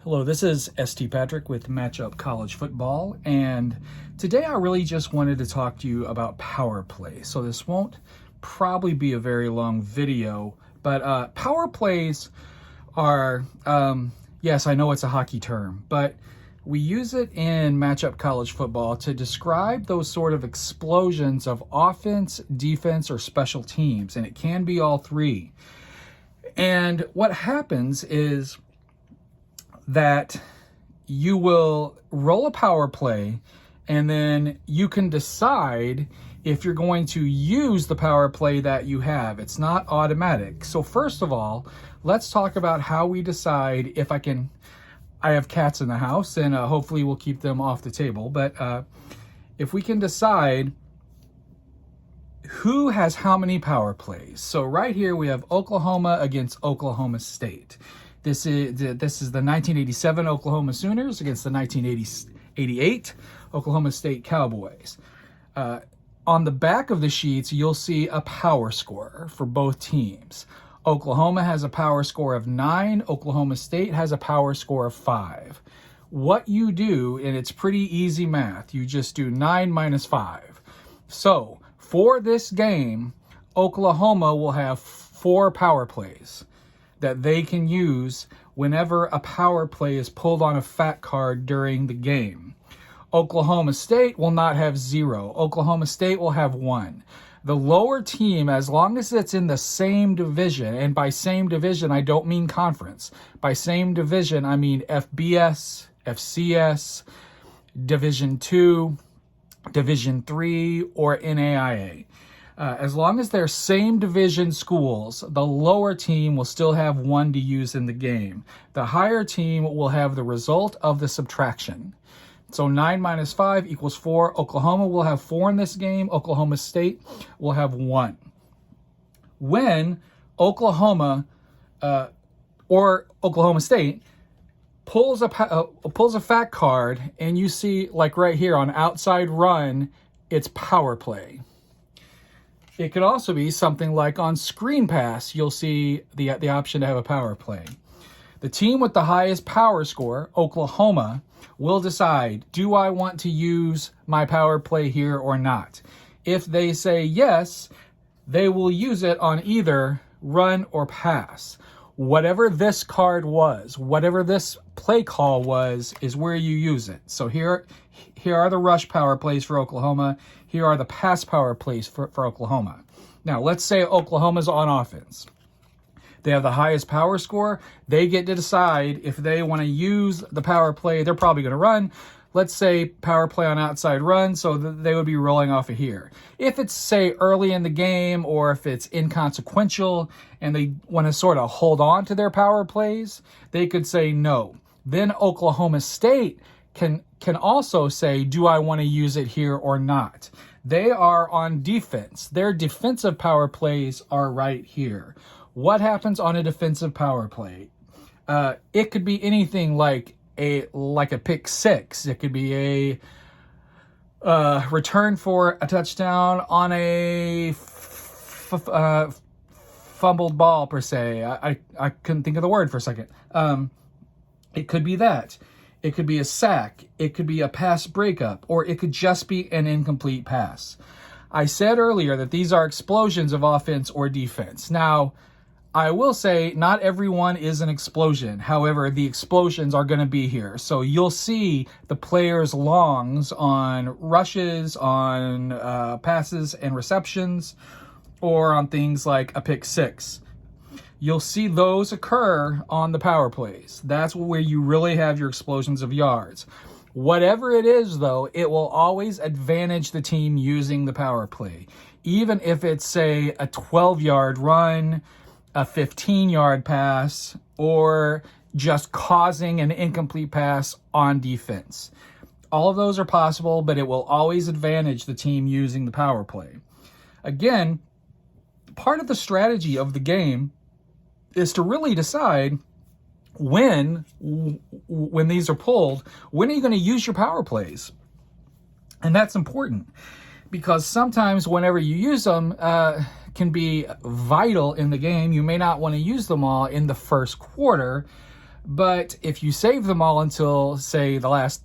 Hello, this is ST Patrick with Matchup College Football, and today I really just wanted to talk to you about power play. So this won't probably be a very long video, but power plays are, yes, I know it's a hockey term, but we use it in Matchup College Football to describe those sort of explosions of offense, defense, or special teams, and it can be all three. And what happens is that you will roll a power play and then you can decide if you're going to use the power play that you have. It's not automatic. So first of all, let's talk about how we decide if I have cats in the house, and hopefully we'll keep them off the table. But if we can decide who has how many power plays. So right here we have Oklahoma against Oklahoma State. This is the 1987 Oklahoma Sooners against the 1988 Oklahoma State Cowboys. On the back of the sheets, you'll see a power score for both teams. Oklahoma has a power score of 9. Oklahoma State has a power score of 5. What you do, and it's pretty easy math, you just do 9 minus 5. So for this game, Oklahoma will have 4 power plays that they can use whenever a power play is pulled on a fat card during the game. Oklahoma State will not have 0. Oklahoma State will have 1. The lower team, as long as it's in the same division, and by same division, I don't mean conference. By same division, I mean FBS, FCS, Division II, Division III, or NAIA. As long as they're same division schools, the lower team will still have 1 to use in the game. The higher team will have the result of the subtraction. So 9 minus 5 equals 4. Oklahoma will have 4 in this game. Oklahoma State will have 1. When Oklahoma or Oklahoma State pulls a fat card, and you see, like right here on outside run, it's power play. It could also be something like on screen pass, you'll see the option to have a power play. The team with the highest power score, Oklahoma, will decide, do I want to use my power play here or not? If they say yes, they will use it on either run or pass. Whatever this card was, whatever this play call was, is where you use it. So here are the rush power plays for Oklahoma. Here are the pass power plays for Oklahoma. Now, let's say Oklahoma's on offense. They have the highest power score. They get to decide if they want to use the power play. They're probably going to run. Let's say power play on outside run, so they would be rolling off of here. If it's, say, early in the game, or if it's inconsequential and they want to sort of hold on to their power plays, they could say no. Then Oklahoma State can also say, do I want to use it here or not? They are on defense. Their defensive power plays are right here. What happens on a defensive power play? It could be anything like a pick six. It could be a return for a touchdown on a fumbled ball, per se. I couldn't think of the word for a second. It could be that. It could be a sack. It could be a pass breakup, or it could just be an incomplete pass. I said earlier that these are explosions of offense or defense. Now, I will say not everyone is an explosion. However, the explosions are going to be here. So you'll see the players' longs on rushes, on passes and receptions, or on things like a pick six. You'll see those occur on the power plays. That's where you really have your explosions of yards. Whatever it is, though, it will always advantage the team using the power play. Even if it's, say, a 12-yard run, a 15-yard pass, or just causing an incomplete pass on defense. All of those are possible, but it will always advantage the team using the power play. Again, part of the strategy of the game is to really decide when these are pulled, when are you going to use your power plays? And that's important, because sometimes whenever you use them, can be vital in the game. You may not want to use them all in the first quarter, But if you save them all until, say, the last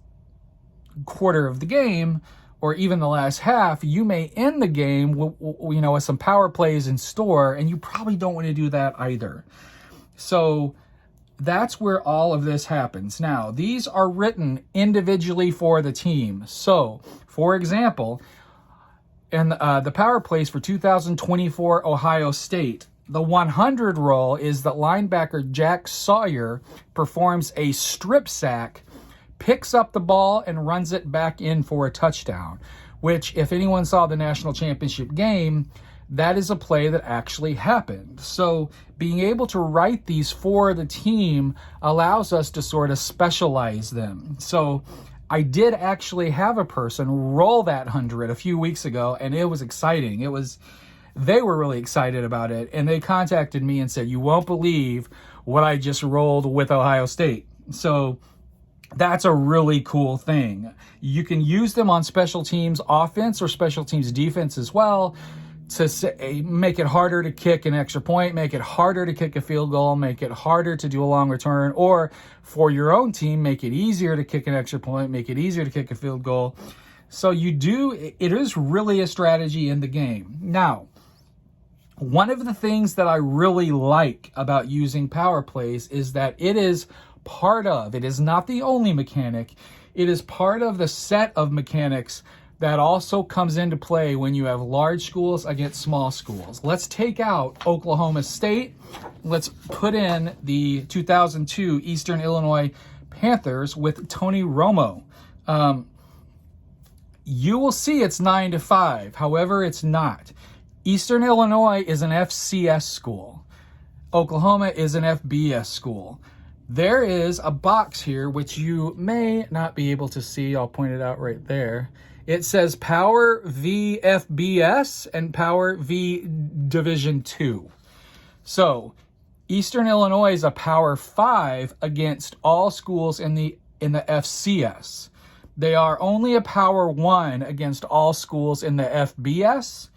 quarter of the game, or even the last half, you may end the game with some power plays in store, and you probably don't want to do that either. So that's where all of this happens. Now, these are written individually for the team. So, for example, in the power plays for 2024 Ohio State, the 100 roll is that linebacker Jack Sawyer performs a strip sack, picks up the ball, and runs it back in for a touchdown, which, if anyone saw the national championship game, that is a play that actually happened. So being able to write these for the team allows us to sort of specialize them. So I did actually have a person roll that 100 a few weeks ago, and it was exciting. They were really excited about it, and they contacted me and said, "You won't believe what I just rolled with Ohio State." So that's a really cool thing. You can use them on special teams offense or special teams defense as well, to make it harder to kick an extra point, make it harder to kick a field goal, make it harder to do a long return, or for your own team, make it easier to kick an extra point, make it easier to kick a field goal. So it is really a strategy in the game. Now, one of the things that I really like about using power plays is that it is not the only mechanic, it is part of the set of mechanics that also comes into play when you have large schools against small schools. Let's take out Oklahoma State. Let's put in the 2002 Eastern Illinois Panthers with Tony Romo. You will see it's 9-5. However, it's not. Eastern Illinois is an FCS school. Oklahoma is an FBS school. There is a box here which you may not be able to see. I'll point it out right there. It says Power V FBS and Power V Division 2. So Eastern Illinois is a Power 5 against all schools in the FCS. They are only a Power 1 against all schools in the FBS,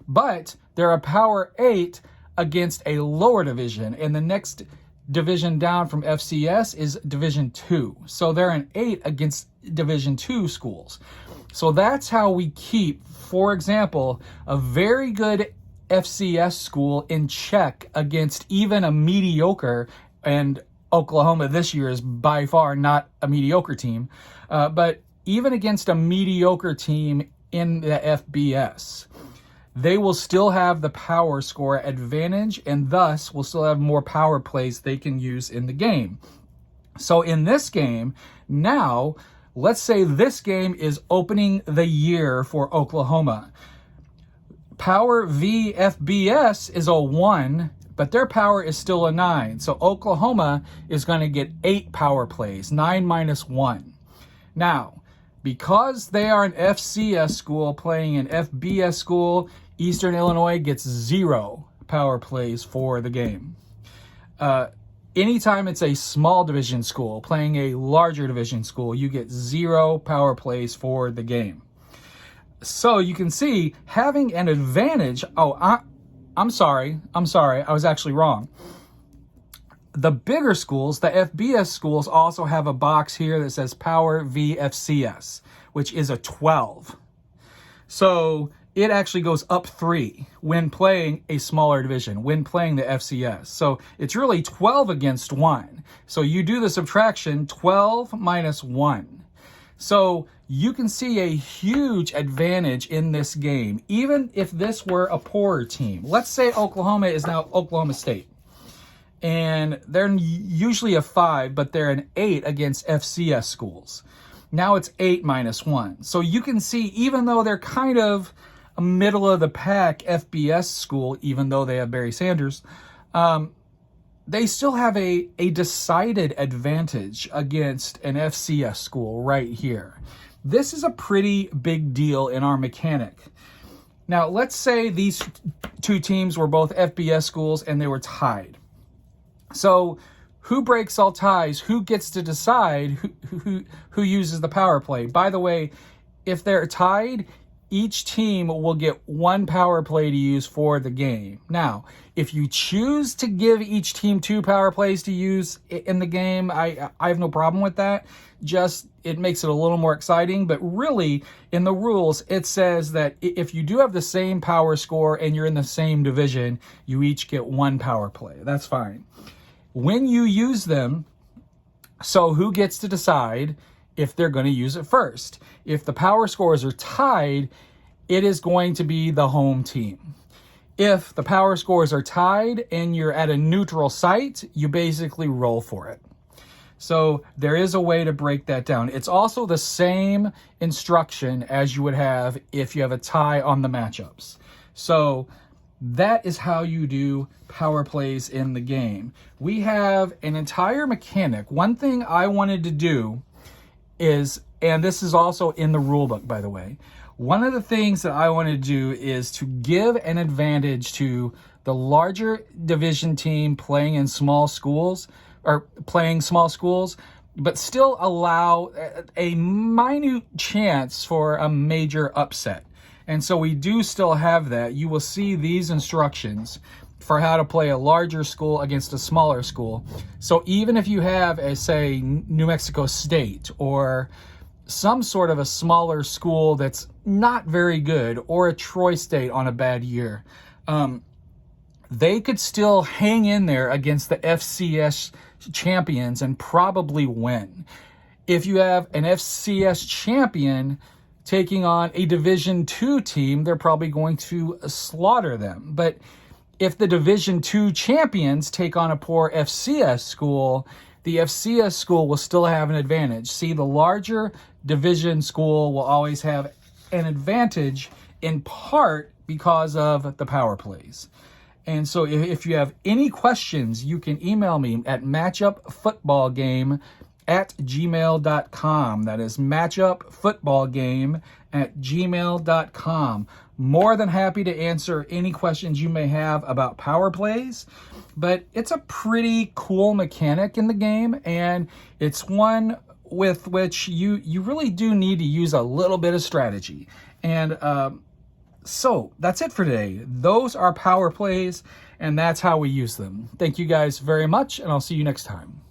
but they're a Power 8 against a lower division, and the next division down from FCS is Division 2. So they're an 8 against Division 2 schools. So that's how we keep, for example, a very good FCS school in check against even a mediocre, and Oklahoma this year is by far not a mediocre team, but even against a mediocre team in the FBS, they will still have the power score advantage, and thus will still have more power plays they can use in the game. So in this game, now, let's say this game is opening the year for Oklahoma. Power V FBS is a 1, but their power is still a 9. So Oklahoma is going to get 8 power plays, 9 minus 1. Now, because they are an FCS school playing an FBS school, Eastern Illinois gets 0 power plays for the game. Anytime it's a small division school playing a larger division school, you get 0 power plays for the game. So you can see having an advantage. I'm sorry. I was actually wrong. The bigger schools, the FBS schools, also have a box here that says Power V FCS, which is a 12. So it actually goes up 3 when playing a smaller division, when playing the FCS. So it's really 12 against 1. So you do the subtraction, 12 minus 1. So you can see a huge advantage in this game, even if this were a poorer team. Let's say Oklahoma is now Oklahoma State, and they're usually a 5, but they're an 8 against FCS schools. Now it's 8 minus 1. So you can see, even though they're kind of a middle of the pack FBS school, even though they have Barry Sanders, they still have a decided advantage against an FCS school right here. This is a pretty big deal in our mechanic. Now, let's say these two teams were both FBS schools and they were tied. So who breaks all ties? Who gets to decide who uses the power play? By the way, if they're tied, each team will get 1 power play to use for the game. Now, If you choose to give each team 2 power plays to use in the game, I have no problem with that. Just, it makes it a little more exciting. But really, in the rules, it says that if you do have the same power score and you're in the same division, you each get 1 power play. That's fine. When you use them, so who gets to decide if they're going to use it first? If the power scores are tied, it is going to be the home team. If the power scores are tied and you're at a neutral site, you basically roll for it. So there is a way to break that down. It's also the same instruction as you would have if you have a tie on the matchups. So that is how you do power plays in the game. We have an entire mechanic. One thing I wanted to do is, and this is also in the rule book, by the way, one of the things that I want to do is to give an advantage to the larger division team playing in small schools, or playing small schools, but still allow a minute chance for a major upset. And so we do still have that. You will see these instructions for how to play a larger school against a smaller school. So even if you have, say, New Mexico State or some sort of a smaller school that's not very good, or a Troy State on a bad year, they could still hang in there against the FCS champions and probably win. If you have an FCS champion taking on a Division II team, they're probably going to slaughter them. But if the Division II champions take on a poor FCS school, the FCS school will still have an advantage. See, the larger division school will always have an advantage, in part because of the power plays. And so if you have any questions, you can email me at matchupfootballgame@gmail.com. That is matchupfootballgame@gmail.com. More than happy to answer any questions you may have about power plays. But it's a pretty cool mechanic in the game, and it's one with which you really do need to use a little bit of strategy. And so that's it for today. Those are power plays, and that's how we use them. Thank you guys very much, and I'll see you next time.